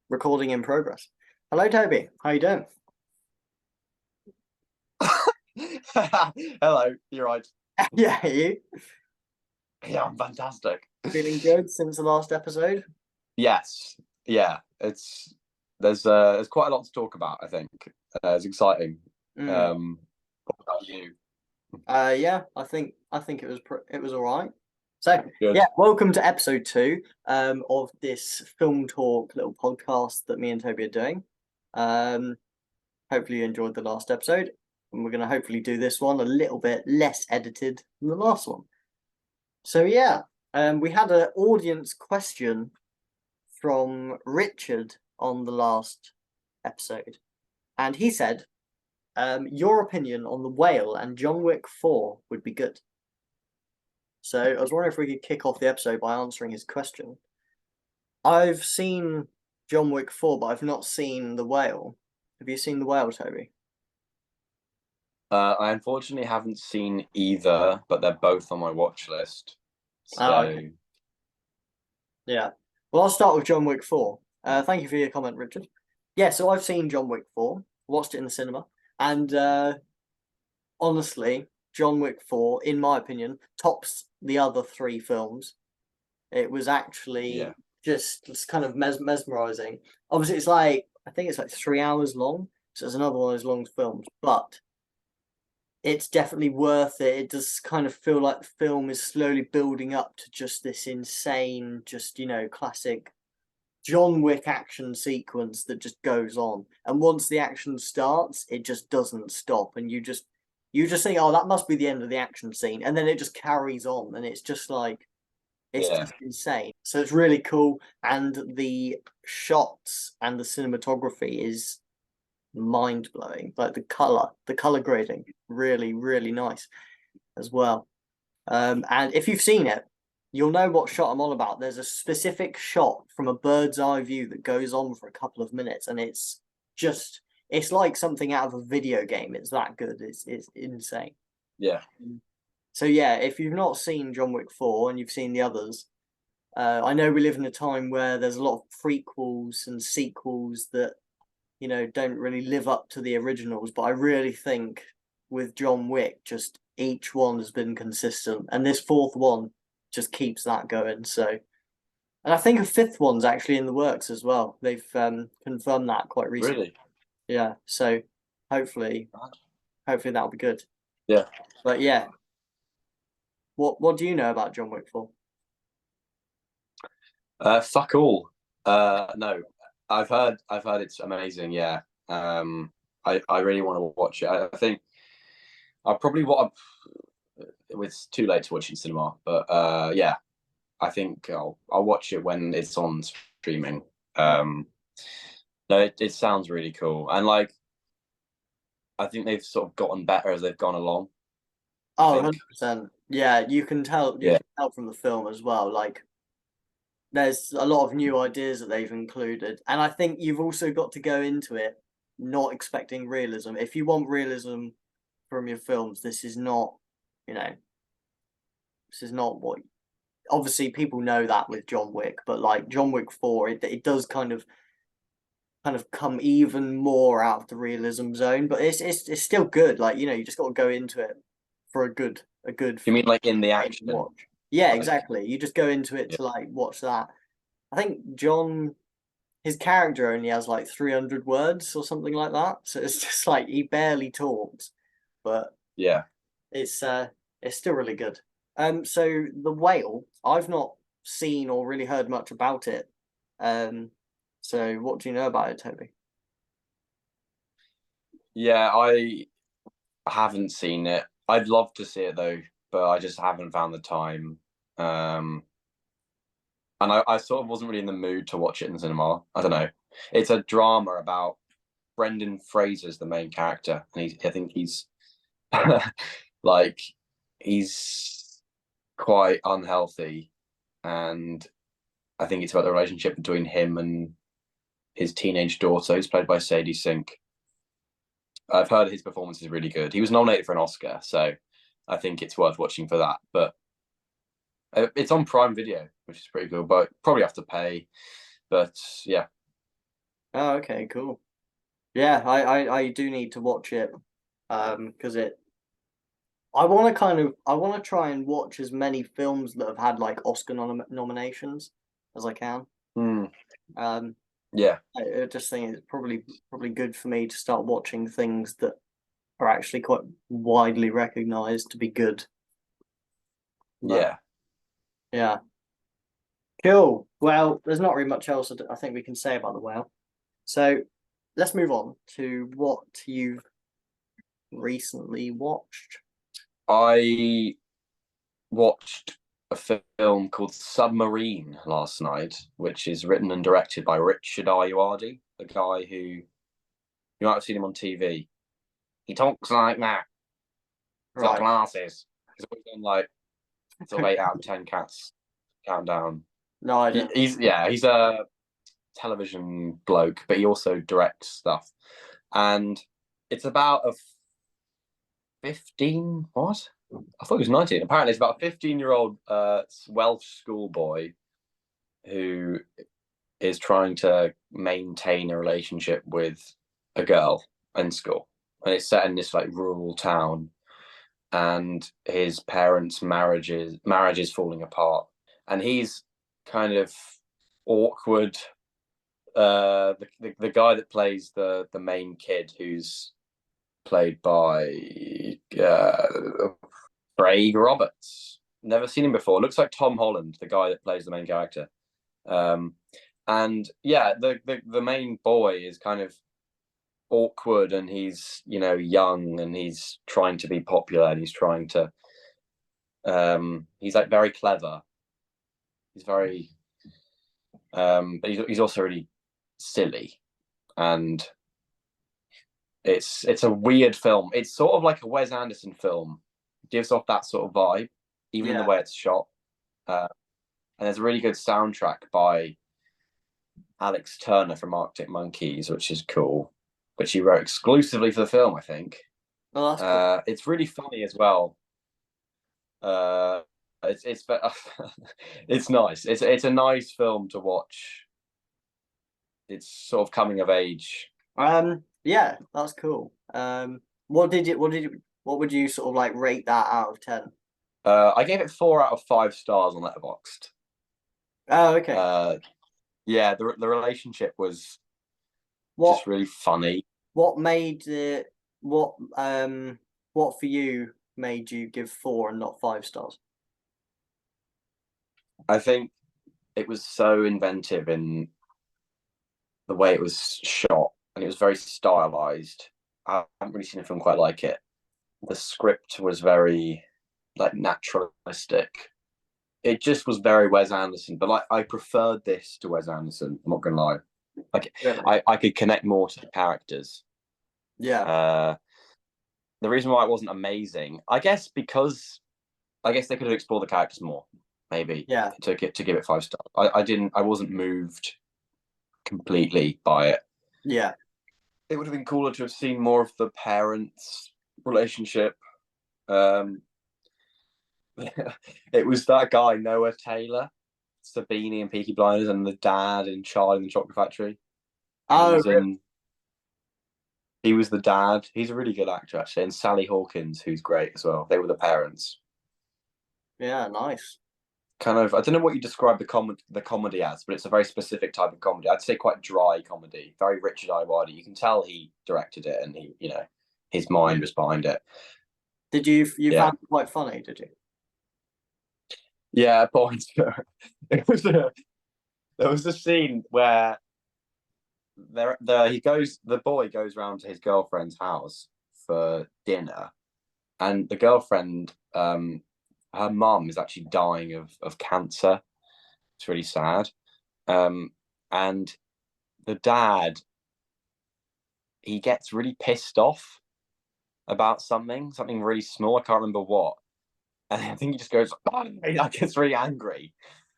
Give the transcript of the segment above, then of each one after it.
Recording in progress. Hello, Toby. How you doing? Hello, you're right. Yeah, you Yeah, I'm fantastic. feeling good since the last episode? Yes, yeah, there's quite a lot to talk about. I think it's exciting. Mm. What about you? Yeah, I think it was all right. So Good. yeah, welcome to episode two of this film talk little podcast that me and Toby are doing. Um, Hopefully you enjoyed the last episode, and we're gonna hopefully do this one a little bit less edited than the last one. So yeah, we had an audience question from Richard on the last episode, and he said, "Your opinion on the Whale and John Wick 4 would be good." So I was wondering if we could kick off the episode by answering his question. I've seen John Wick 4, but I've not seen the Whale. Have you seen the Whale, Toby? I unfortunately haven't seen either, but they're both on my watch list. Oh, So okay. Yeah. Well, I'll start with John Wick 4. Thank you for your comment, Richard. Yeah, so I've seen John Wick 4, watched it in the cinema, and honestly, John Wick 4, in my opinion, tops the other three films. It was yeah, actually just kind of mesmerizing. Obviously, it's like, I think it's like 3 hours long, so it's another one of those long films, but it's definitely worth it. It does kind of feel like the film is slowly building up to just this insane, just, classic John Wick action sequence that just goes on. And once the action starts, it just doesn't stop. And you just think, oh, that must be the end of the action scene. And then it just carries on. And it's just like it's yeah, just insane. So it's really cool. And the shots and the cinematography is mind blowing. Like the color grading, really, really nice as well. And if you've seen it, you'll know what shot I'm on about. There's a specific shot from a bird's eye view that goes on for a couple of minutes, and just it's like something out of a video game. It's that good. It's insane. yeah. So yeah, if you've not seen John Wick 4 and you've seen the others, I know we live in a time where there's a lot of prequels and sequels that don't really live up to the originals, but I really think with John Wick, just each one has been consistent, and this fourth one just keeps that going. So, and I think a fifth one's actually in the works as well. They've confirmed that quite recently. Really? Yeah, so hopefully, hopefully that'll be good. Yeah. But yeah, what do you know about John Wick 4? Fuck all. No, I've heard it's amazing. Yeah. I really want to watch it. I think I probably what it's too late to watch in cinema, but yeah, I think I'll watch it when it's on streaming. Um, no, it sounds really cool, and like I think they've sort of gotten better as they've gone along. I Oh, think, 100%. Yeah, you yeah, can tell from the film as well. Like there's a lot of new ideas that they've included, and I think you've also got to go into it not expecting realism. If you want realism from your films, you know, this is not what. Obviously, people know that with John Wick, but like John Wick 4, it does kind of come even more out of the realism zone, but it's still good. Like you just got to go into it for a good you mean like in the action, watch. Yeah, like exactly. You just go into it yeah, to like watch that. I think his character only has like 300 words or something like that. So it's just like he barely talks, but yeah. it's uh it's still really good. So the whale, I've not seen or really heard much about it. Um, so what do you know about it, Toby? Yeah, I haven't seen it. I'd love to see it though, but I just haven't found the time. Um, and I sort of wasn't really in the mood to watch it in the cinema. I don't know. It's a drama about Brendan Fraser's the main character, and I think he's like he's quite unhealthy, and I think it's about the relationship between him and his teenage daughter, who's played by Sadie Sink. I've heard his performance is really good. He was nominated for an Oscar, so I think it's worth watching for that. But it's on Prime Video, which is pretty cool, but probably have to pay. But yeah. Oh, okay, cool. Yeah, I do need to watch it, because I want to try and watch as many films that have had like Oscar nominations as I can. Mm, Um, yeah. I just think it's probably good for me to start watching things that are actually quite widely recognized to be good. But Yeah. yeah, cool. Well, there's not really much else I think we can say about The Whale. So let's move on to what you've recently watched. I watched a film called Submarine last night, which is written and directed by Richard Ayoade, the guy who you might have seen him on TV. He talks like that. He's got Right. glasses. He's always done like sort of 8 out of 10 cats countdown. No idea. He's a television bloke, but he also directs stuff. And it's about a 15 what? I thought he was 19. Apparently it's about a 15-year-old Welsh schoolboy who is trying to maintain a relationship with a girl in school. And it's set in this like rural town, and his parents' marriage is falling apart. And he's kind of awkward. The guy that plays the main kid, who's played by Craig Roberts. Never seen him before. Looks like Tom Holland, the guy that plays the main character. And yeah, the main boy is kind of awkward, and he's young, and he's trying to be popular, and he's trying to he's like very clever. He's very but he's also really silly, and it's a weird film. It's sort of like a Wes Anderson film. It gives off that sort of vibe, even in the Yeah. way it's shot. And there's a really good soundtrack by Alex Turner from Arctic Monkeys, which is cool, which he wrote exclusively for the film, I think. Oh, that's cool. It's really funny as well. It's it's nice. It's a nice film to watch. It's sort of coming of age. Yeah, that's cool. What would you sort of like rate that out of 10? I gave it 4 out of 5 stars on Letterboxd. Oh, okay. Yeah, the relationship was What just really funny. what made it what for you made you give 4 and not 5 stars? I think it was so inventive in the way it was shot, and it was very stylized. I haven't really seen a film quite like it. The script was very like naturalistic. It just was very Wes Anderson, but like I preferred this to Wes Anderson. I'm not gonna lie. Like Really? I could connect more to the characters. Yeah. The reason why it wasn't amazing, I guess, because I guess they could have explored the characters more, maybe Yeah. to give it 5 stars. I wasn't moved completely by it. Yeah. It would have been cooler to have seen more of the parents' relationship. Um, it was that guy Noah Taylor, Sabini and Peaky Blinders, and the dad in Charlie and the Chocolate Factory. He Oh, was in. He was the dad. He's a really good actor, actually, and Sally Hawkins, who's great as well. They were the parents. yeah, nice. Kind of, I don't know what you describe the comedy as, but it's a very specific type of comedy. I'd say quite dry comedy, very Richard Ayoade. You can tell he directed it, and his mind was behind it. Did you Yeah, found it quite funny, did you? yeah. Points. It was there was a scene where the boy goes round to his girlfriend's house for dinner, and the girlfriend, her mum is actually dying of cancer. It's really sad. And the dad, he gets really pissed off about something really small. I can't remember what. And I think he just goes, oh, like gets really angry.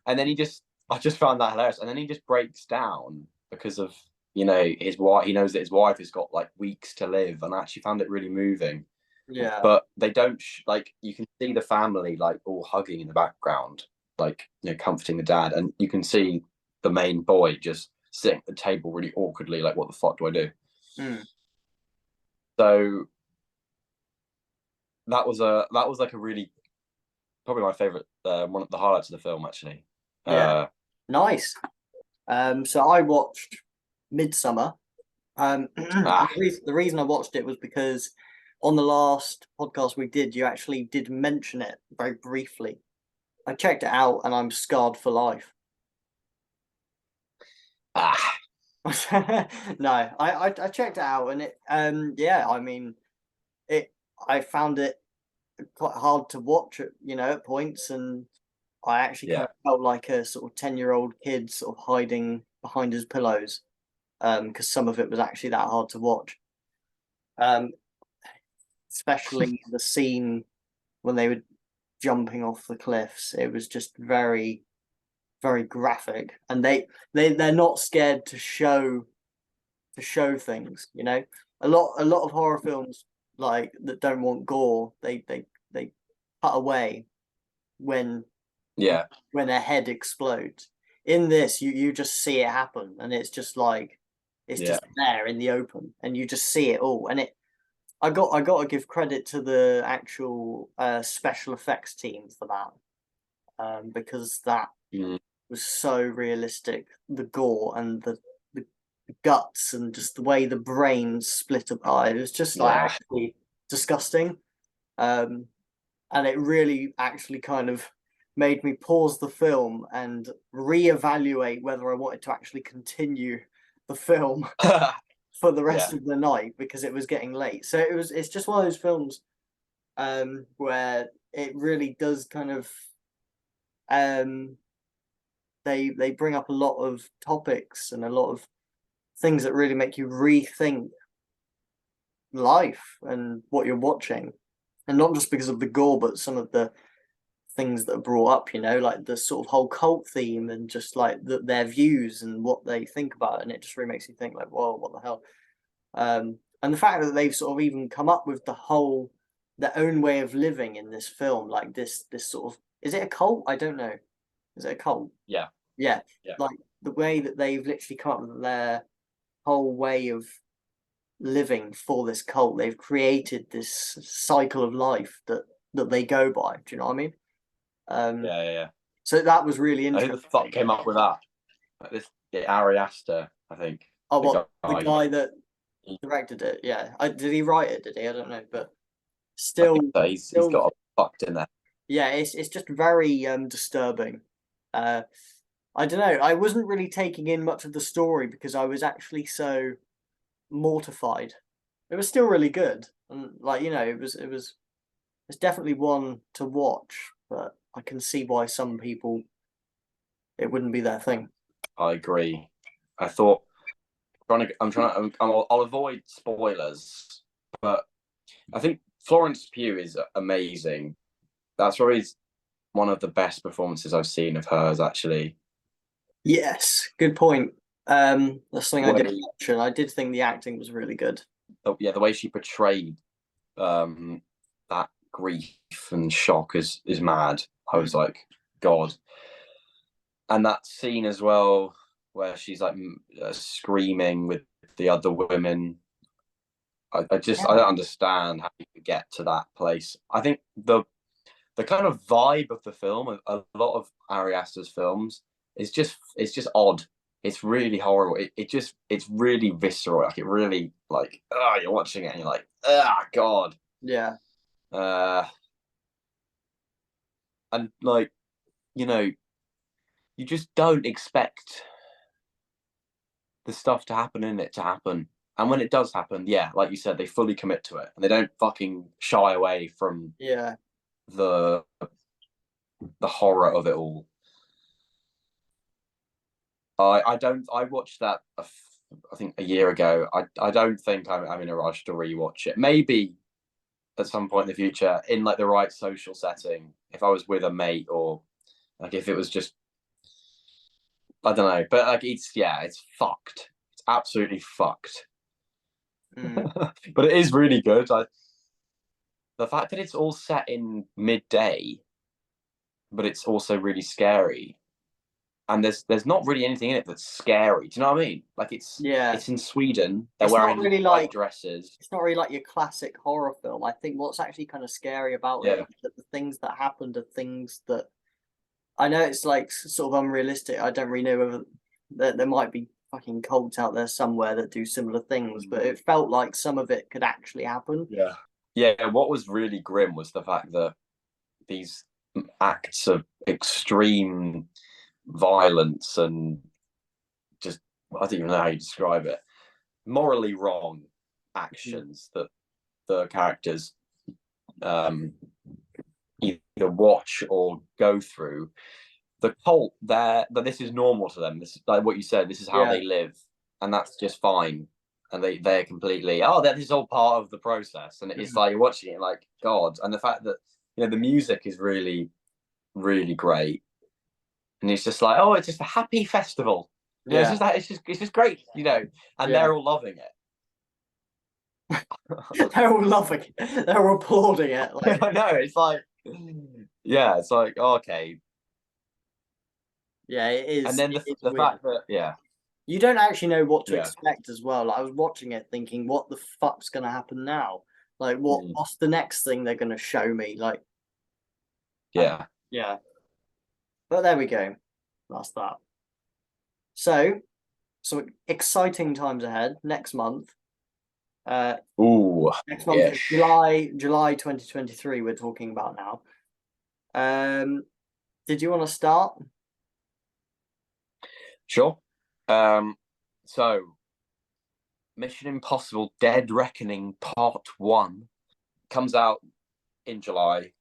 And then I just found that hilarious. And then he just breaks down because of, his wife. He knows that his wife has got like weeks to live. And I actually found it really moving. Yeah. But they don't, like, you can see the family like all hugging in the background, like, comforting the dad. And you can see the main boy just sitting at the table really awkwardly, like, what the fuck do I do? Mm. So that was like a really, probably my favorite, one of the highlights of the film, actually. Yeah. Nice. So I watched Midsummer. The reason I watched it was because on the last podcast we did, you actually did mention it very briefly. I checked it out and I'm scarred for life. ah, No, I checked it out and it yeah, I mean it I found it quite hard to watch at at points, and I actually kind yeah, of felt like a sort of 10-year-old kid sort of hiding behind his pillows, because some of it was actually that hard to watch. Um, Especially the scene when they were jumping off the cliffs. It was just very, very graphic, and they're not scared to show things. A lot of horror films like that don't want gore. They cut away when yeah, when a head explodes. In this, you just see it happen, and it's just like it's yeah. just there in the open, and you just see it all. And I got to give credit to the actual special effects team for that, because that Mm, was so realistic. The gore and the guts and just the way the brains split apart. It was just like yeah. actually disgusting. Um, and it really actually kind of made me pause the film and reevaluate whether I wanted to actually continue the film for the Yeah. rest of the night because it was getting late. So it's just one of those films where it really does kind of um they bring up a lot of topics and a lot of things that really make you rethink life and what you're watching. And not just because of the gore, but some of the things that are brought up, like the sort of whole cult theme and just like their views and what they think about it. And it just really makes you think like, whoa, what the hell? And the fact that they've sort of even come up with their own way of living in this film, like this sort of, is it a cult? I don't know. Is it a cult? Yeah, Yeah. yeah, Like the way that they've literally come up with their whole way of living for this cult. They've created this cycle of life that they go by. Do you know what I mean? Um, yeah. so that was really Who the fuck interesting. came up with that? Like this, Ari Aster, I think. Oh, The what the guy. guy that directed it? Yeah, did he write it? Did he? I don't know, but I still, think so. He's still, got a fucked in there. yeah, it's just very disturbing. Uh, I don't know. I wasn't really taking in much of the story because I was actually so mortified. It was still really good, and like it's definitely one to watch, but I can see why some people it wouldn't be their thing. I agree. I thought I'll avoid spoilers, but I think Florence Pugh is amazing. That's probably one of the best performances I've seen of hers, actually. Yes, good point. That's something I did Way, mention. I did think the acting was really good. yeah, the way she portrayed that grief and shock is mad. I was Mm. like, God. And that scene as well, where she's like screaming with the other women. I Yeah, don't understand how you could get to that place. I think the kind of vibe of the film, a lot of Ari Aster's films, it's just odd. It's really horrible. It's really visceral. Like it really like you're watching it and you're like, God. yeah, Uh and like, you know, you just don't expect the stuff to happen in it to happen. And when it does happen, yeah, like you said, they fully commit to it and they don't fucking shy away from yeah. the the horror of it all. I don't. I watched that. I think a year ago. I don't think I'm in a rush to rewatch it. Maybe at some point in the future, in like the right social setting, if I was with a mate or like if it was just I don't know. But like it's fucked. It's absolutely fucked. Mm. But it is really good. The fact that it's all set in midday, but it's also really scary. and there's not really anything in it that's scary. Do you know what I mean? Like it's Yeah. in Sweden. They're It's not wearing really white like dresses. it's not really like your classic horror film. I think what's actually kind of scary about it Yeah, is that the things that happened are things that I know it's like sort of unrealistic. I don't really know whether there might be fucking cults out there somewhere that do similar things, but it felt like some of it could actually happen. yeah, yeah. What was really grim was the fact that these acts of extreme violence and just I don't even know how you describe it. Morally wrong actions that the characters um, either watch or go through. The cult, that this is normal to them. This is like what you said. This is how Yeah. they live, and that's just fine. And they're completely that is all part of the process. And it's Mhm. like you're watching it like God. And the fact that the music is really really great, and it's just like it's just a happy festival. It's Yeah. just that it's just great, and Yeah. they're all loving it. They're all loving it. They're all applauding it. Like, I know it's like it's like okay. yeah, And then it is the weird. fact that You don't actually know what to yeah. expect as well. Like, I was watching it thinking, what the fuck's gonna happen now? Like, Mm, what's the next thing they're gonna show me? Like, I, yeah. yeah. But there we go. That's that. So, some exciting times ahead. Uh, Ooh, next month is ish. July 2023. We're talking about now. Um, did you want to start? Sure. So Mission Impossible Dead Reckoning Part 1 comes out in July.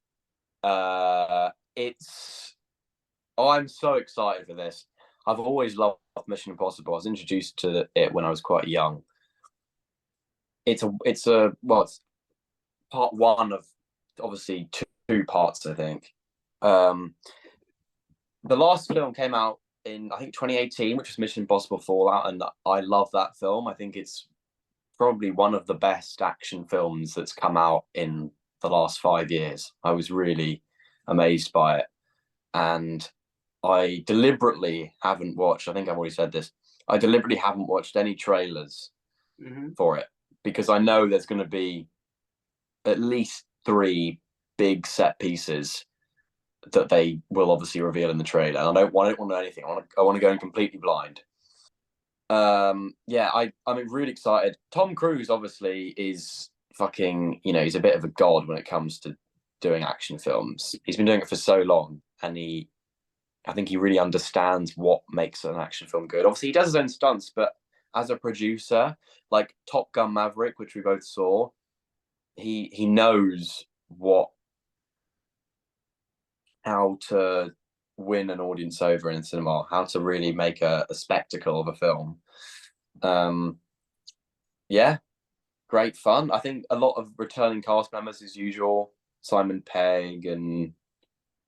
It's I'm so excited for this. I've always loved Mission Impossible. I was introduced to it when I was quite young. It's part one of obviously two parts, I think. Um, the last film came out in I think 2018, which was Mission Impossible Fallout, and I love that film. I think it's probably one of the best action films that's come out in the last 5 years. I was really amazed by it, and I deliberately haven't watched. I think I've already said this. I deliberately haven't watched any trailers Mm-hmm. for it because I know there's going to be at least three big set pieces that they will obviously reveal in the trailer. And I don't want to know anything. I want to go in completely blind. I'm really excited. Tom Cruise obviously is fucking, he's a bit of a god when it comes to doing action films. He's been doing it for so long, and I think he really understands what makes an action film good. Obviously, he does his own stunts, but as a producer, like Top Gun Maverick, which we both saw, he knows how to win an audience over in cinema, how to really make a spectacle of a film. Um, yeah, great fun. I think a lot of returning cast members as usual. Simon Pegg and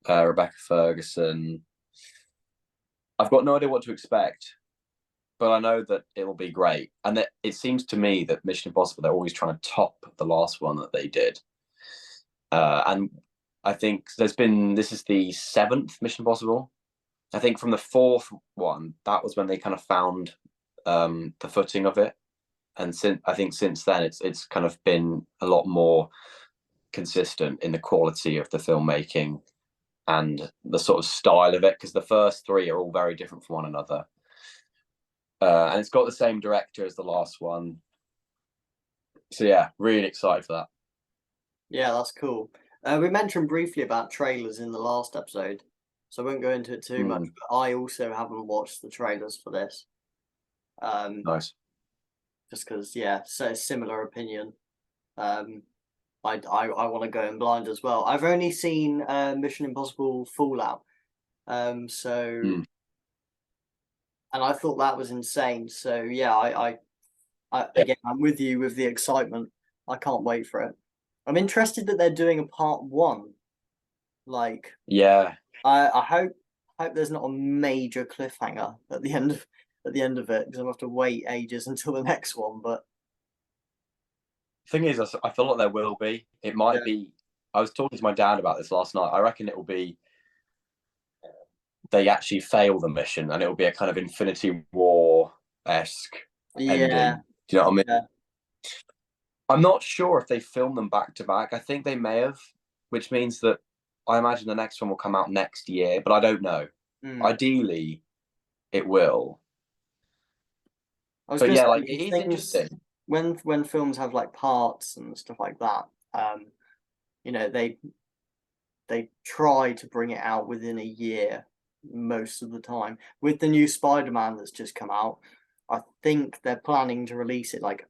Rebecca Ferguson. I've got no idea what to expect, but I know that it will be great. And that it seems to me that Mission Impossible, they're always trying to top the last one that they did. And I think this is the seventh Mission Impossible. I think from the fourth one, that was when they kind of found the footing of it. And since then, it's kind of been a lot more consistent in the quality of the filmmaking and the sort of style of it, because the first three are all very different from one another. And it's got the same director as the last one. So yeah, really excited for that. Yeah, that's cool. We mentioned briefly about trailers in the last episode, so I won't go into it too much. Mm, But I also haven't watched the trailers for this, nice. just because, yeah, so similar opinion. Um, I want to go in blind as well. I've only seen Mission Impossible Fallout, so Mm. and I thought that was insane. So yeah, Yeah. again, I'm with you with the excitement. I can't wait for it. I'm interested that they're doing a part one. Like, Yeah. I hope there's not a major cliffhanger at the end of it, because I'll have to wait ages until the next one. But Thing is, I feel like there will be. It might yeah, be. I was talking to my dad about this last night. I reckon it will be they actually fail the mission, and it'll be a kind of Infinity War-esque ending. Yeah, Do you know what I mean? yeah. I'm not sure if they film them back to back. I think they may have, which means that I imagine the next one will come out next year, but I don't know. Ideally, it will. I was But gonna yeah, say like it these is things interesting. when films have like parts and stuff like that, you know, they try to bring it out within a year most of the time. With the new Spider-Man that's just come out, I think they're planning to release it like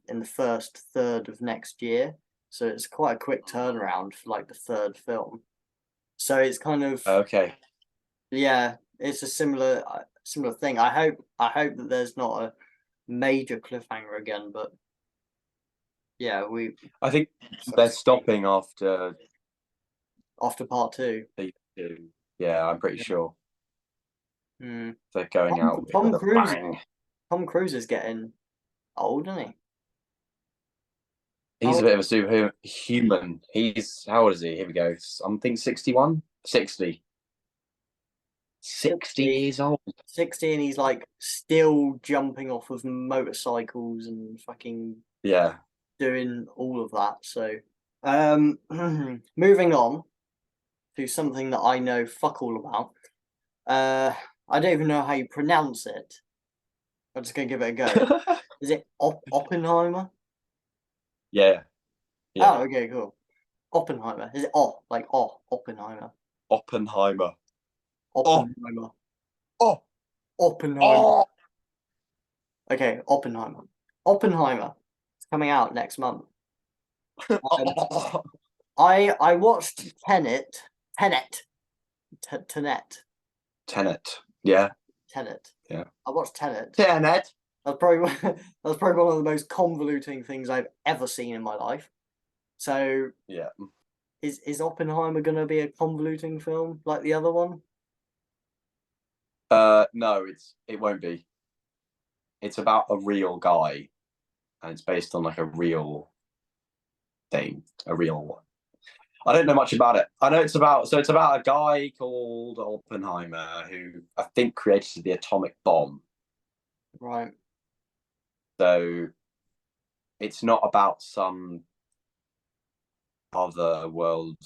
in the first third of next year. So it's quite a quick turnaround for like the third film. So it's kind of Okay. yeah, it's a similar thing. I hope that there's not a major cliffhanger again, but yeah, I think they're stopping after part two. they do. Yeah, I'm pretty Yeah. sure Mm. they're going out with it with a bang. Tom Cruise is getting old, isn't he? He's a bit of a superhuman. He's how old is he? Here we go. I'm thinking 61, 60. 60 years old. 60, and he's like still jumping off of motorcycles and fucking Yeah. doing all of that. So, moving on to something that I know fuck all about. I don't even know how you pronounce it. I'm just gonna give it a go. Is it Oppenheimer? Yeah. Oh, Yeah. okay, cool. Oppenheimer. Is it Oppenheimer? Oppenheimer. Oppenheimer. Oh. Oppenheimer. Oh. Okay, Oppenheimer. Oppenheimer. It's coming out next month. I watched Tenet. Tenet. Yeah. Tenet. Yeah. I watched Tenet. Tenet. That's probably one of the most convoluting things I've ever seen in my life. So Yeah. is Oppenheimer gonna be a convoluting film like the other one? No, it won't be. It's about a real guy, and it's based on like a real thing, a real one. I don't know much about it. I know it's about a guy called Oppenheimer who I think created the atomic bomb. Right. So it's not about some other world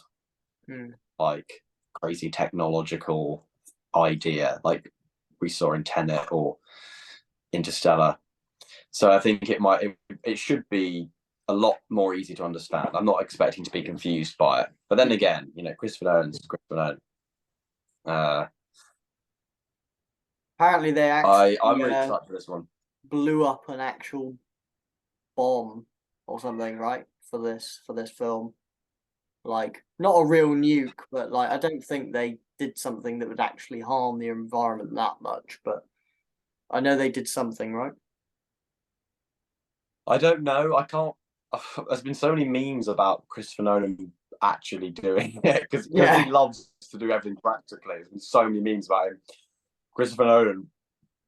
like crazy technological idea like we saw in Tenet or Interstellar. So I think it should be a lot more easy to understand. I'm not expecting to be confused by it. But then again, you know, Christopher Nolan's Christopher Nolan. Apparently they actually I'm really excited for this one. blew up an actual bomb or something, right? For this film. Like not a real nuke, but like I don't think they did something that would actually harm the environment that much, but I know they did something, right? I don't know. I can't. There's been so many memes about Christopher Nolan actually doing it because Yeah. he loves to do everything practically. There's been so many memes about him. Christopher Nolan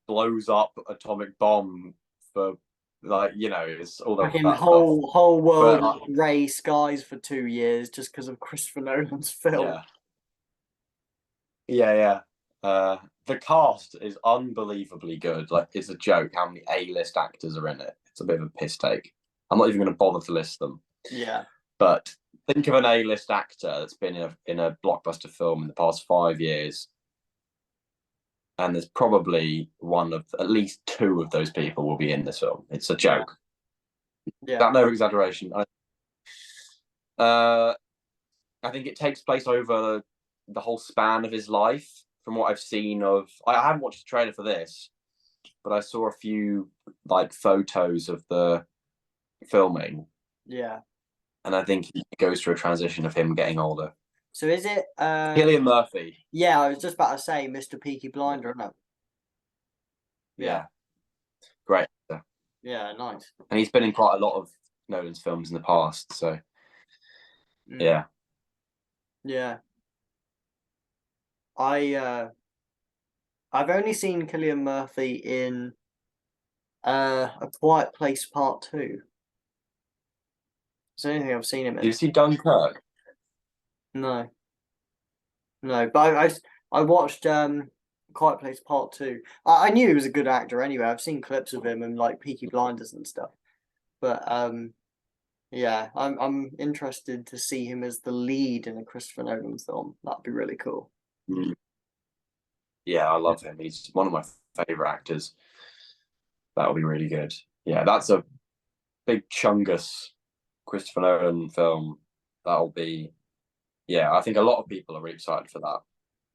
blows up atomic bomb for like it's all Fucking that stuff. whole world But, grey skies for 2 years just because of Christopher Nolan's film. Yeah. The cast is unbelievably good. Like it's a joke how many A-list actors are in it. It's a bit of a piss take. I'm not even going to bother to list them. Yeah. But think of an A-list actor that's been in a blockbuster film in the past 5 years, and there's probably one of at least two of those people will be in this film. It's a joke. Yeah. That no exaggeration. I think it takes place over the whole span of his life. From what I've seen I haven't watched the trailer for this, but I saw a few like photos of the filming. Yeah. And I think he goes through a transition of him getting older. So is it Cillian Murphy. Yeah, I was just about to say Mr. Peaky Blinder, isn't it? Yeah. Great. Yeah, nice. And he's been in quite a lot of Nolan's films in the past, so yeah. Yeah. I've only seen Cillian Murphy in A Quiet Place Part 2. It's the only thing I've seen him in. Did you see Dunkirk? No. No, but I watched Quiet Place Part 2. I knew he was a good actor anyway. I've seen clips of him and like Peaky Blinders and stuff. But yeah, I'm interested to see him as the lead in a Christopher Nolan film. That'd be really cool. Mm. Yeah, I love him. He's one of my favorite actors. That'll be really good. Yeah, that's a big chungus Christopher Nolan film. That'll be, yeah, I think a lot of people are really excited for that.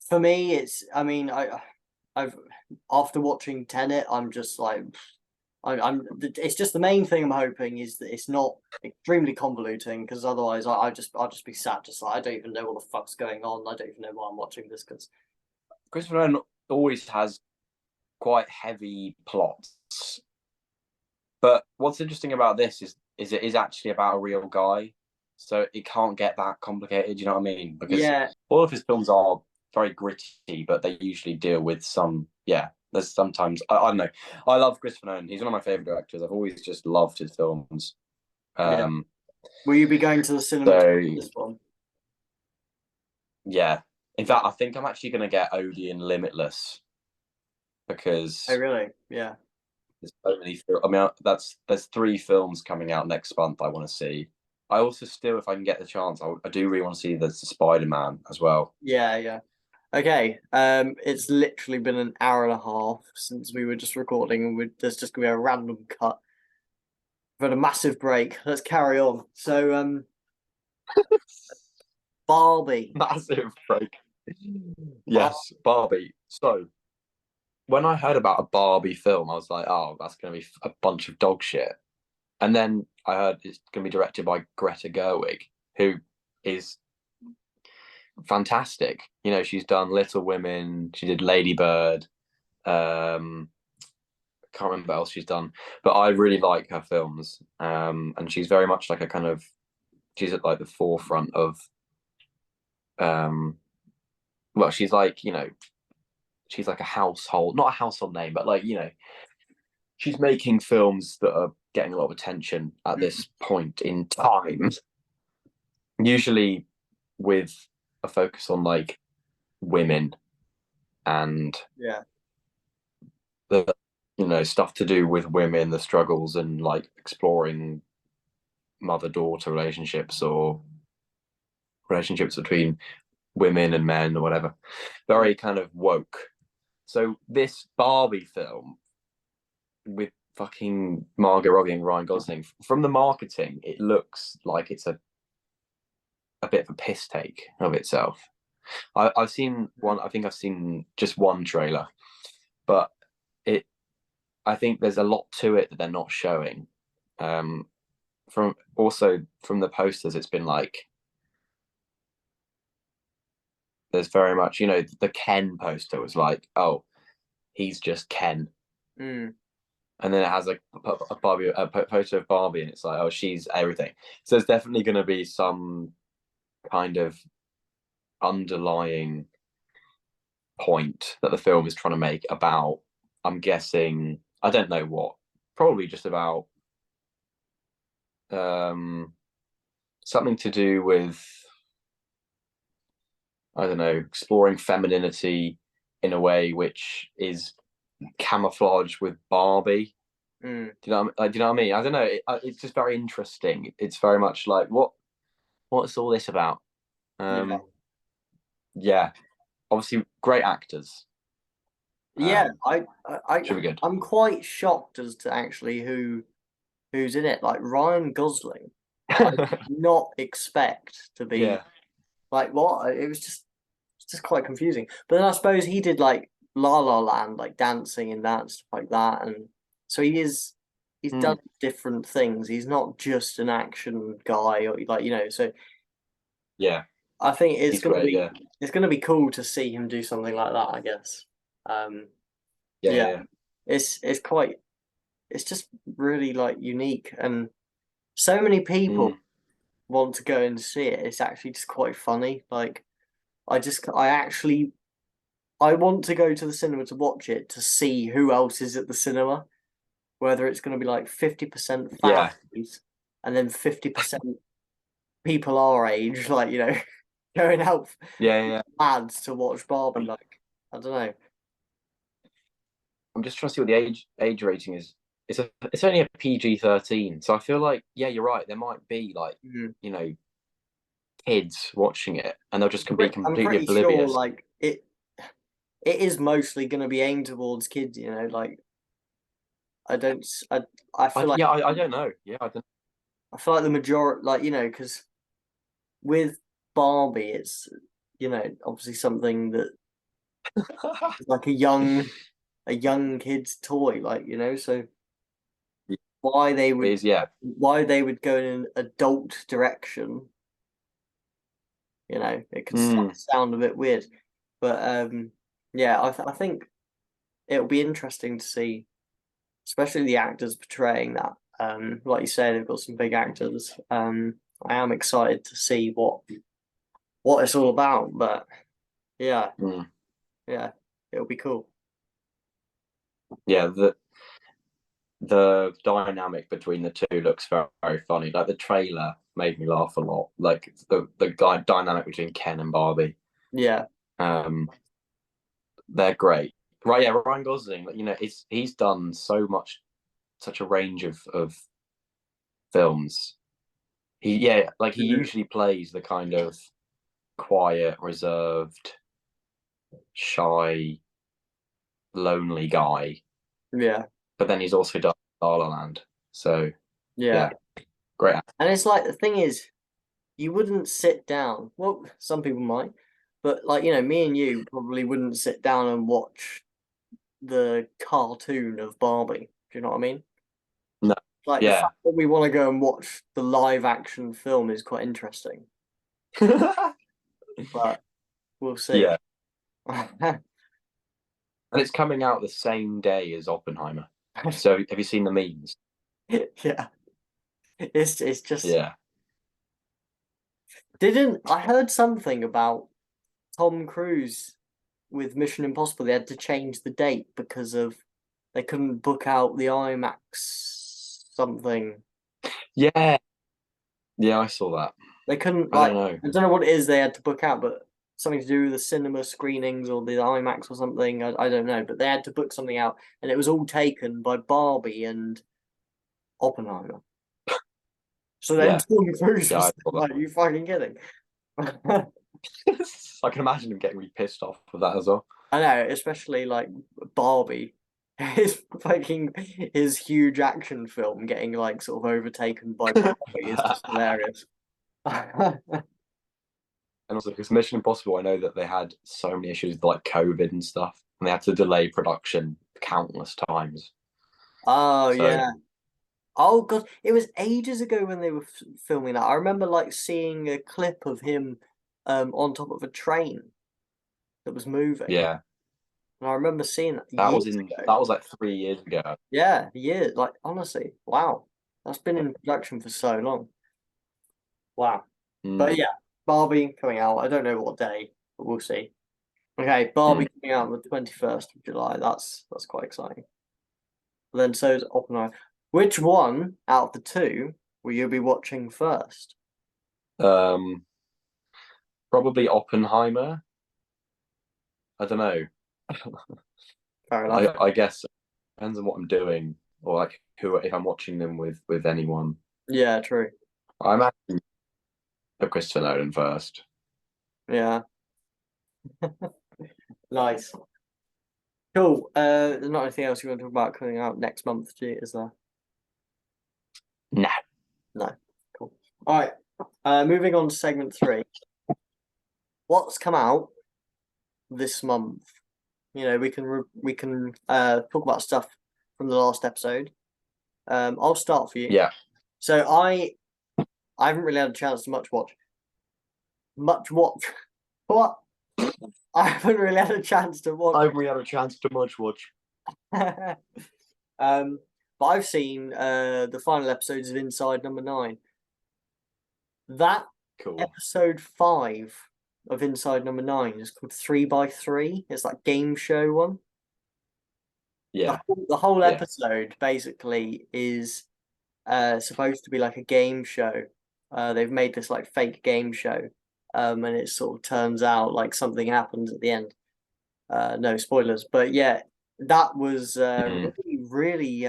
For me, I mean, I've after watching Tenet, I'm just like, it's just the main thing I'm hoping is that it's not extremely convoluting because otherwise I'll just be sat just like I don't even know what the fuck's going on. I don't even know why I'm watching this because Christopher Nolan always has quite heavy plots. But what's interesting about this is it is actually about a real guy. So it can't get that complicated, you know what I mean? Because yeah, all of his films are very gritty, but they usually deal with some, yeah, there's sometimes, I don't know. I love Christopher Nolan. He's one of my favorite directors. I've always just loved his films. yeah. Will you be going to the cinema to So, watch this one? yeah. In fact, I think I'm actually going to get Odeon Limitless because Oh really? Yeah. there's so many. I mean, there's 3 films coming out next month I want to see. I also still, if I can get the chance, I do really want to see the Spider-Man as well. Yeah, yeah. Okay. It's literally been an hour and a half since we were just recording, and there's just gonna be a random cut. We've had a massive break. Let's carry on. So, Barbie. Massive break. Yes, Barbie. So when I heard about a Barbie film, I was like, oh, that's going to be a bunch of dog shit. And then I heard it's going to be directed by Greta Gerwig, who is fantastic. You know, she's done Little Women, she did Lady Bird. Can't remember what else she's done, but I really like her films. And she's very much like a kind of, she's at like the forefront of, well, she's like, you know, she's like a household, not a household name, but like, you know, she's making films that are getting a lot of attention at this point in time. Usually with a focus on like women and Yeah. the, you know, stuff to do with women, the struggles and like exploring mother-daughter relationships or relationships between women and men or whatever. Very kind of woke. So this Barbie film with fucking Margot Robbie and Ryan Gosling, from the marketing, it looks like it's a bit of a piss take of itself. I've seen one. I think I've seen just one trailer, but it. I think there's a lot to it that they're not showing. From the posters, it's been like there's very much, you know, the Ken poster was like, oh, he's just Ken. And then it has like a Barbie, a photo of Barbie, and it's like, oh, she's everything. So there's definitely going to be some kind of underlying point that the film is trying to make about. I'm guessing, I don't know what, probably just about something to do with, I don't know, exploring femininity in a way which is camouflaged with Barbie. Do you know? Do you know what I mean? I don't know. It's just very interesting. It's very much like what's all this about? Yeah. Yeah, obviously great actors. Yeah. Should be good. I'm quite shocked as to actually who's in it. Like Ryan Gosling, I did not expect to be Yeah, like what? It's just quite confusing. But then I suppose he did like La La Land, like dancing and that and stuff like that, and so he's done different things. He's not just an action guy or like, you know, so yeah, I think he's great. Yeah, it's gonna be cool to see him do something like that, I guess. Um yeah, yeah, yeah. it's quite it's just really like unique and so many people want to go and see it. It's actually just quite funny. Like I actually I want to go to the cinema to watch it to see who else is at the cinema, whether it's going to be like 50% Yeah, families and then 50% people our age, like, you know. going out Yeah. lads to watch Barbie. Like, I don't know. I'm just trying to see what the age rating is. It's only a PG-13, so I feel like, yeah, you're right. There might be like, Mm. you know, kids watching it, and they'll just be I'm completely pretty sure oblivious. like it is mostly going to be aimed towards kids. You know, like I don't. I feel like I don't know. Yeah, I don't. I feel like the majority, like because with Barbie, it's obviously something that is like a young kid's toy, like so why they It would is, yeah. go in an adult direction, it could Mm, sound a bit weird, but yeah, I think it'll be interesting to see, especially the actors portraying that. Like you said, they've got some big actors. I am excited to see what it's all about, but yeah, mm. yeah, it'll be cool. Yeah, the dynamic between the two looks very, very funny. Like the trailer made me laugh a lot. Like the guy dynamic between Ken and Barbie. Yeah, Um, they're great. Right, yeah, Ryan Gosling, he's done such a range of films. He Mhm. usually plays the kind of quiet, reserved, shy, lonely guy. Yeah, But then he's also done La La Land. So yeah. yeah, great. And it's like the thing is, you wouldn't sit down. Well, some people might, but like me and you probably wouldn't sit down and watch the cartoon of Barbie. Do you know what I mean? No, Like the yeah. fact that we want to go and watch the live action film is quite interesting, but we'll see. Yeah. And it's coming out the same day as Oppenheimer. So have you seen the memes? Yeah, it's just Yeah. didn't I heard something about Tom Cruise with Mission Impossible? They had to change the date because of they couldn't book out the IMAX something. Yeah. Yeah, I saw that. They couldn't I don't like know. I don't know what it is they had to book out, but something to do with the cinema screenings or the IMAX or something. I don't know, but they had to book something out, and it was all taken by Barbie and Oppenheimer. So then Yeah. Tom Cruise Yeah, was I saw like, "Are you fucking kidding?" I that. I can imagine him getting really pissed off with that as well. know, especially like Barbie. His huge action film getting like sort of overtaken by Barbie is just hilarious. And also because Mission Impossible, I know that they had so many issues with like COVID and stuff, and they had to delay production countless times. Oh So yeah. Oh god, it was ages ago when they were filming that. I remember like seeing a clip of him on top of a train that was moving. yeah, And I remember seeing that years ago. that was like 3 years ago. Yeah, years. Like honestly, wow. That's been in production for so long. Wow. But Mm, yeah, Barbie coming out. I don't know what day, but we'll see. Okay, Barbie mm. coming out on the 21st of July. That's quite exciting. But then so's Oppenheimer. Which one out of the two will you be watching first? Um, Probably Oppenheimer. I don't know. Fair enough. I guess it depends on what I'm doing or like who if I'm watching them with anyone. Yeah, true. I imagine Christopher Nolan first. Yeah. Nice. Cool. There's not anything else you want to talk about coming out next month, is there? No. No. Cool. All right. Moving on to segment 3. What's come out this month? We can talk about stuff from the last episode. I'll start for you. Yeah. So I haven't really had a chance to watch. What? I haven't really had a chance to watch. I haven't really had a chance to much watch. But I've seen the final episodes of Inside Number 9. That Cool. episode 5 of Inside Number 9 is called 3x3. It's like game show one. Yeah. The whole Yeah. episode basically is supposed to be like a game show. They've made this like fake game show and it sort of turns out like something happens at the end. No spoilers, but yeah, that was really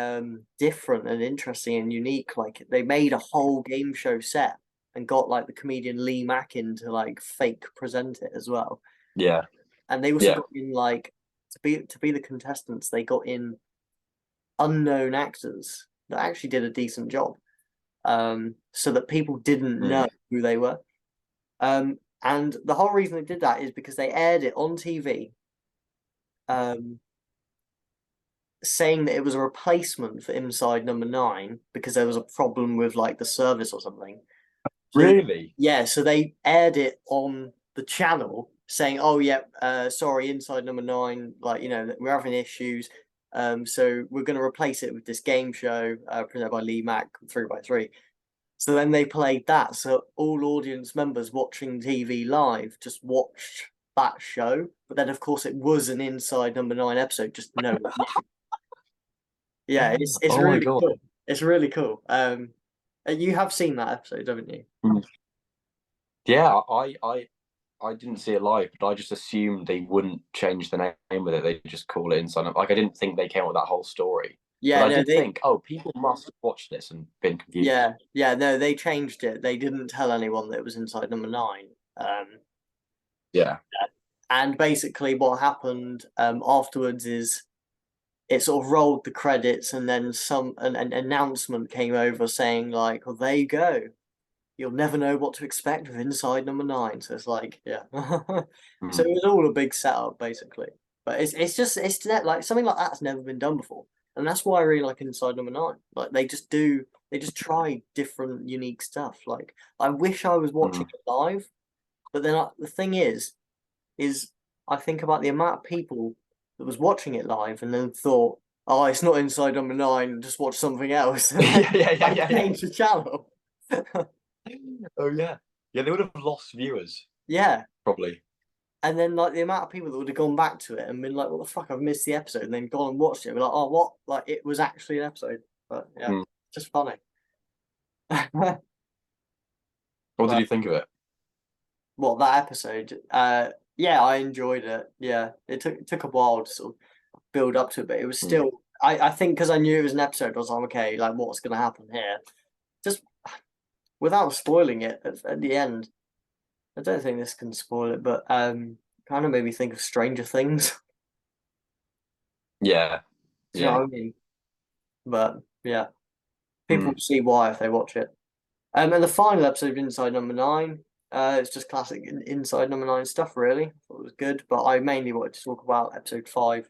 different and interesting and unique. Like they made a whole game show set and got like the comedian Lee Mack in to like fake present it as well. Yeah. And they also Yeah. got in like to be the contestants, they got in unknown actors that actually did a decent job. So that people didn't know who they were. And the whole reason they did that is because they aired it on TV, saying that it was a replacement for Inside Number 9 because there was a problem with like the service or something. So Really? yeah, so they aired it on the channel saying, "Oh yeah, sorry, Inside Number 9, like we're having issues. So we're going to replace it with this game show presented by Lee Mack 3x3." So then they played that, so all audience members watching TV live just watched that show. But then, of course, it was an Inside Number 9 episode. Just no. Yeah, it's Oh my really God. cool. It's really cool. You have seen that episode, haven't you? Yeah, I didn't see it live, but I just assumed they wouldn't change the name with it. They just call it Inside. Like I didn't think they came up with that whole story. Yeah, But I no, did think, oh, people must have watched this and been confused. yeah, no, they changed it. They didn't tell anyone that it was Inside Number 9. Yeah. And basically, what happened afterwards is it sort of rolled the credits, and then an announcement came over saying like, "Well, there you go. You'll never know what to expect with Inside Number 9." So it's like, yeah. So it was all a big setup, basically. But it's like something like that's never been done before, and that's why I really like Inside Number 9. Like they just try different, unique stuff. Like I wish I was watching it live, but then the thing is I think about the amount of people that was watching it live and then thought, "Oh, it's not Inside Number 9. Just watch something else." And then yeah. change the channel. Oh yeah. Yeah, they would have lost viewers, Yeah. probably. And then like the amount of people that would have gone back to it and been like, "What the fuck? I've missed the episode," and then gone and watched it. We're like, "Oh, what? Like it was actually an episode." But yeah, just funny. What did But you think of it? what that episode? Yeah, I enjoyed it. Yeah, it took a while to sort of build up to it, but it was still. I think because I knew it was an episode, I was like, okay, like what's going to happen here? Just without spoiling it at the end. I don't think this can spoil it, but kind of made me think of Stranger Things. Yeah. Do you know Yeah. what I mean? But yeah, people will see why if they watch it. And the final episode of Inside Number 9, it's just classic Inside Number 9 stuff, really. I thought it was good, but I mainly wanted to talk about episode 5,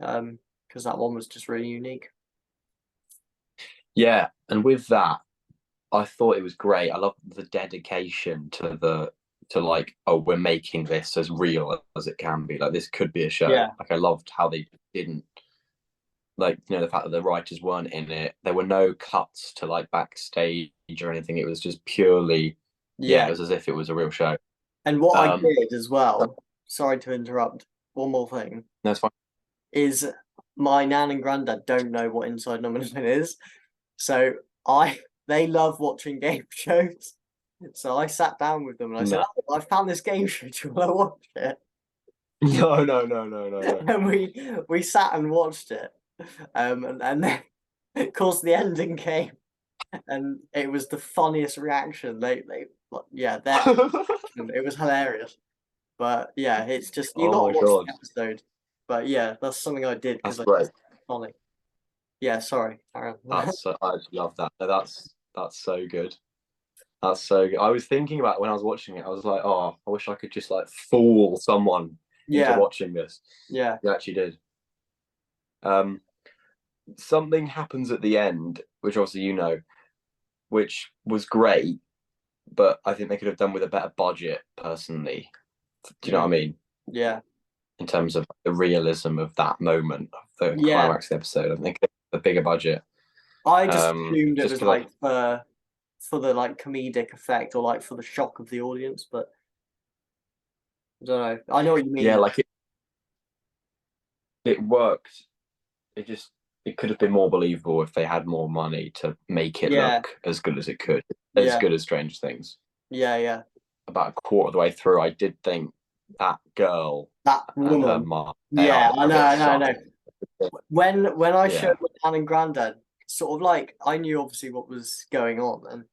because that one was just really unique. Yeah, and with that, I thought it was great. I love the dedication to like, oh, we're making this as real as it can be. Like this could be a show. Yeah. Like I loved how they didn't like, the fact that the writers weren't in it. There were no cuts to like backstage or anything. It was just purely it was as if it was a real show. And what I did as well, sorry to interrupt, one more thing. That's fine. Is my nan and granddad don't know what Inside Number 9 is. So they love watching game shows. So I sat down with them and I said, "Oh, I found this game show. Do you want to watch it?" No. And we sat and watched it. And then of course the ending came and it was the funniest reaction. It was hilarious. But yeah, it's just you gotta watch the episode. But yeah, that's something I did because I thought it was funny. Yeah, sorry, Aaron. I love that. That's so good. That's so good. I was thinking about when I was watching it. I was like, oh, I wish I could just like fool someone into watching this. Yeah, you actually did. Something happens at the end, which obviously which was great, but I think they could have done with a better budget. Personally, do you know what I mean? Yeah. In terms of the realism of that moment of the climax of the episode, I think a bigger budget. I just assumed it was like for the like comedic effect or like for the shock of the audience, but I don't know. I know what you mean. Yeah, like it worked. It could have been more believable if they had more money to make it look as good as it could, as good as Stranger Things. Yeah. about a quarter of the way through, I did think that girl That and her woman. mom, they Yeah, are I a know, bit I know, I sus. know. When I Yeah. showed my nan and granddad, sort of like I knew obviously what was going on, and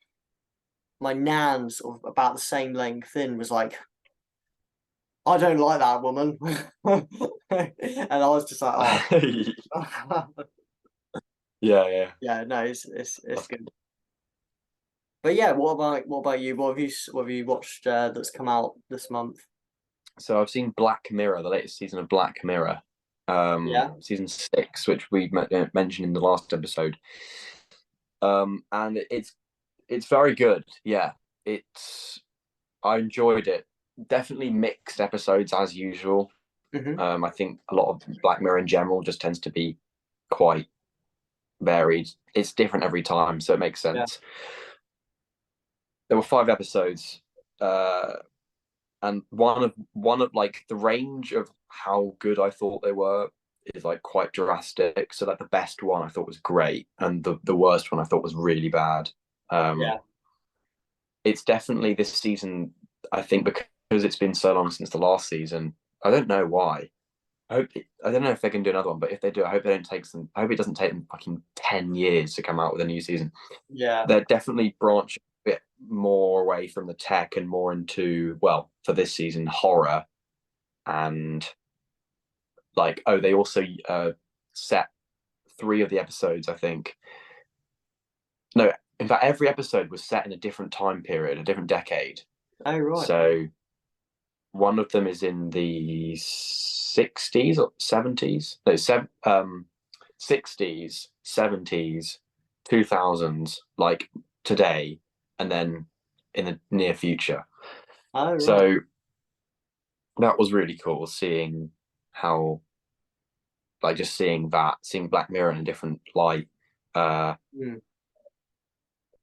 my nan, sort of about the same length in, was like, "I don't like that woman," and I was just like, "Oh, Yeah. yeah, no, it's That's- good." But yeah, what about you? What have you watched that's come out this month? So I've seen Black Mirror, the latest season of Black Mirror, Yeah. season 6, which we mentioned in the last episode. And it's very good. Yeah, it's I enjoyed it. Definitely mixed episodes as usual. Hmm. I think a lot of Black Mirror in general just tends to be quite varied. It's different every time, so it makes Yeah. sense. There were 5 episodes, and one of like the range of how good I thought they were is like quite drastic. So like the best one I thought was great, and the worst one I thought was really bad. Um, Yeah. it's definitely this season. I think because it's been so long since the last season. I don't know why. I don't know if they can do another one, but if they do, I hope they don't take some. I hope it doesn't take them fucking 10 years to come out with a new season. Yeah. They're definitely branching a bit more away from the tech and more into, well, for this season, horror and like, oh, they also set 3 of the episodes, I think. No, in fact, every episode was set in a different time period, a different decade. Oh right. So one of them is in the 60s or 70s, no, 60s, 70s, 2000s, like today, and then in the near future. Oh right. So that was really cool seeing how, like, just seeing Black Mirror in a different light. Uh, Mm.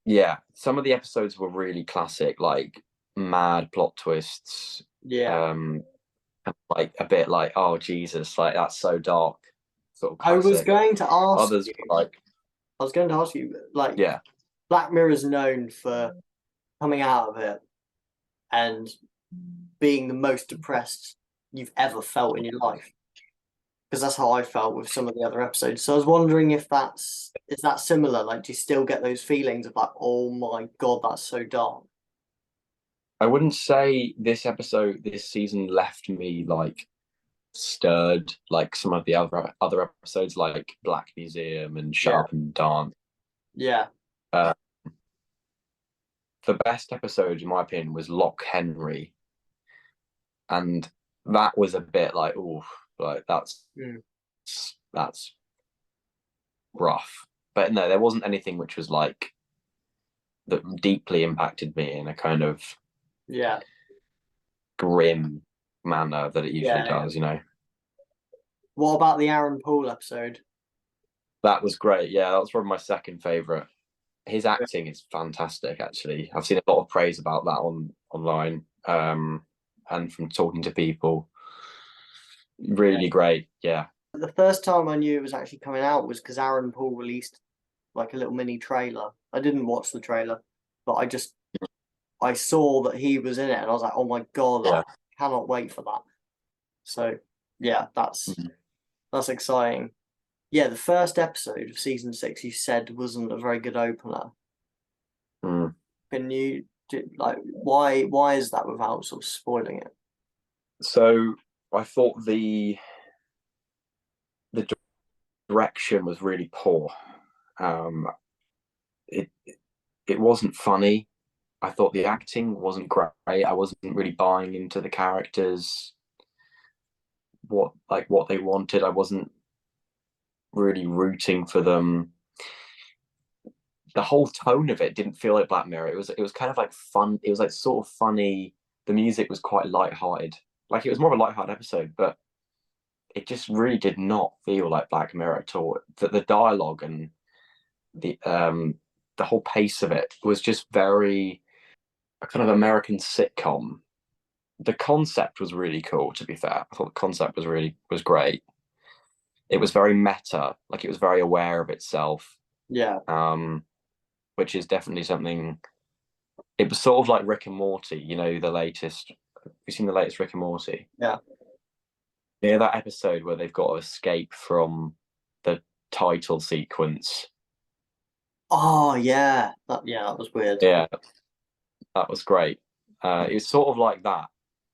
yeah, some of the episodes were really classic, like mad plot twists, Yeah. um, like a bit like, oh Jesus, like that's so dark, sort of I was classic. going to ask Others you. were like, I was going to ask you, like, yeah, Black Mirror is known for coming out of it and being the most depressed you've ever felt in your life. Because that's how I felt with some of the other episodes. So I was wondering if is that similar? Like, do you still get those feelings of like, oh my God, that's so dark? I wouldn't say this season left me like stirred like some of the other episodes, like Black Museum and Shut Yeah. Up and Dance. Yeah. Uh, the best episode, in my opinion, was Lock Henry, and that was a bit like, oh, like Mm. that's rough. But no, there wasn't anything which was like that deeply impacted me in a kind of Yeah. grim manner that it usually Yeah. does. You know, What about the Aaron Paul episode? that was great. Yeah, that was probably my second favorite. His acting is fantastic. Actually, I've seen a lot of praise about that online, and from talking to people. Yeah. Really great. Yeah. The first time I knew it was actually coming out was because Aaron Paul released like a little mini trailer. I didn't watch the trailer, but I saw that he was in it, and I was like, oh my God, I Yeah. cannot wait for that. So yeah, Mhm. that's exciting. Yeah, the first episode of season 6 you said wasn't a very good opener. Mm. Can you like why is that without sort of spoiling it? So I thought the direction was really poor. Um, it it wasn't funny. I thought the acting wasn't great. I wasn't really buying into the characters, what they wanted. I wasn't really rooting for them. The whole tone of it didn't feel like Black Mirror. It was kind of like fun. It was like sort of funny. The music was quite light-hearted. Like it was more of a light-hearted episode, but it just really did not feel like Black Mirror at all. The dialogue and the um the whole pace of it was just very a kind of American sitcom. The concept was really cool, to be fair. I thought the concept was great. It was very meta, like it was very aware of itself, Yeah. um, which is definitely something it was sort of like Rick and Morty. You know, the latest. Have you seen the latest Rick and Morty? Yeah. Yeah, that episode where they've got to escape from the title sequence. Oh yeah, that was weird. Yeah, that was great. It was sort of like that,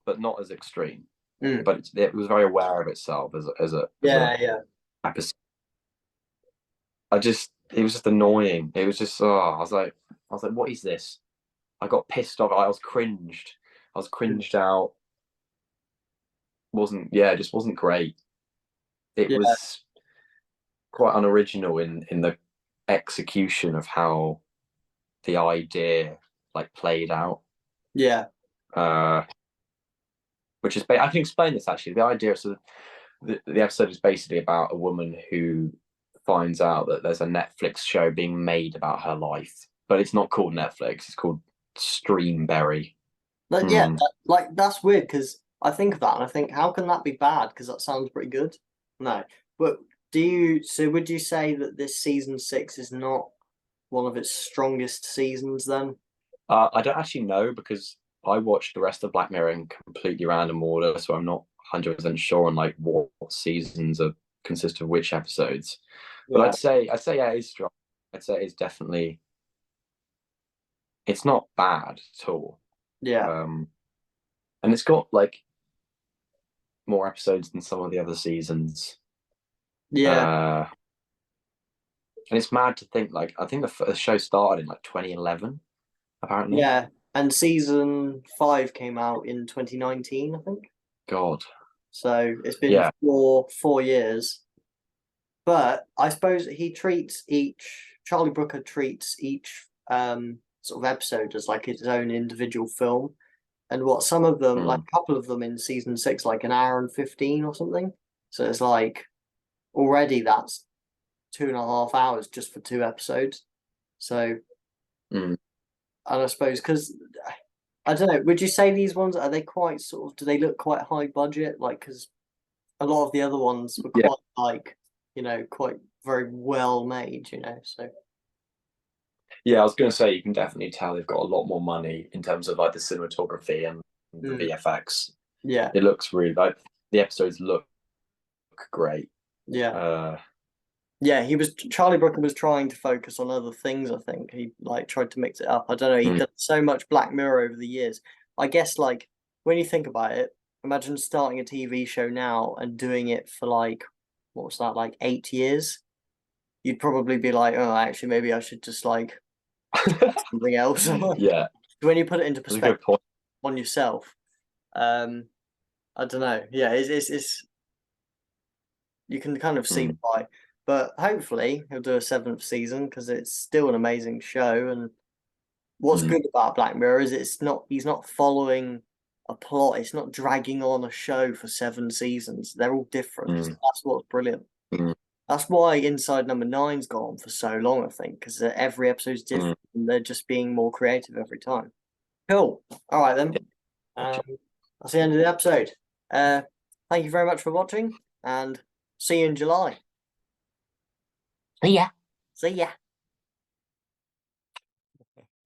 but not as extreme. Mm. But it was very aware of itself as a Yeah. episode. It was just annoying. It was just I was like, what is this? I got pissed off. I was cringed. I was cringed out. It just wasn't great. It Yeah. was quite unoriginal in the execution of how the idea like played out. Yeah. Which is I can explain this actually. The idea, so the episode is basically about a woman who finds out that there's a Netflix show being made about her life, but it's not called Netflix. It's called Streamberry. But yeah, that's weird because I think of that and I think, how can that be bad? Because that sounds pretty good. No, but would you say that this season 6 is not one of its strongest seasons then? I don't actually know because I watched the rest of Black Mirror in completely random order, so I'm not 100% sure on like what seasons are consist of which episodes. But Yeah. I'd say yeah, it is strong. I'd say it's definitely, it's not bad at all. Yeah. And it's got like more episodes than some of the other seasons. Yeah. And it's mad to think like I think the show started in like 2011, apparently. Yeah. And season 5 came out in 2019, I think. God. So it's been 4 years. But I suppose Charlie Brooker treats each sort of episode as like its own individual film. And what some of them, like a couple of them in season 6, like an hour and 15 or something. So it's like already that's 2.5 hours just for 2 episodes. So, and I suppose because I don't know, would you say these ones are they quite sort of, do they look quite high budget? Like, because a lot of the other ones were quite like, quite very well made, so. Yeah, I was going to say you can definitely tell they've got a lot more money in terms of like the cinematography and the VFX. Yeah. It looks really like the episodes look great. Yeah. Yeah, Charlie Brooker was trying to focus on other things, I think. He like tried to mix it up. I don't know, he'd done so much Black Mirror over the years. I guess like when you think about it, imagine starting a TV show now and doing it for like, what was that, like 8 years? You'd probably be like, oh, actually, maybe I should just like something else. Yeah. When you put it into That's a good perspective point. on yourself, I don't know. Yeah, it's you can kind of see why. But hopefully he'll do a 7th season because it's still an amazing show. And what's good about Black Mirror is he's not following a plot. It's not dragging on a show for 7 seasons. They're all different. So that's what's brilliant. That's why Inside Number 9's gone for so long, I think, because every episode's different and they're just being more creative every time. Cool. All right, then. That's the end of the episode. Thank you very much for watching and see you in July. Yeah. See ya.